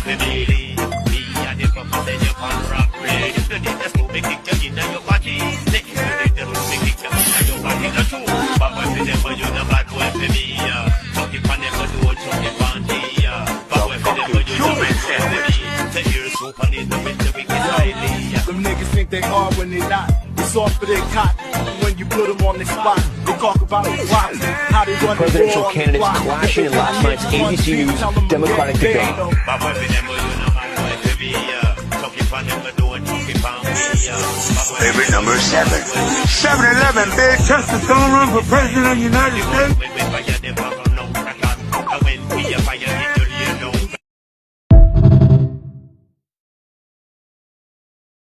family. Me and the papa say you can't rock bread. If you need the smoke, kick you in your body. Take you to the room, kick you in your body. The two, papa say them for you the bad boy for me. Chuck it on them, but do chuck it on me. Papa say them for you the bad boy for me. Say you're so funny, the bitch, the wicked highly. Them niggas think they hard when they not. It's off for their cot. When you put them on the spot, they talk about the plots, how they run Presidential candidates clashing in last night's ABC News Democratic debate. Favorite number 7. 7-Eleven, big Chester Stone run for president of the United States.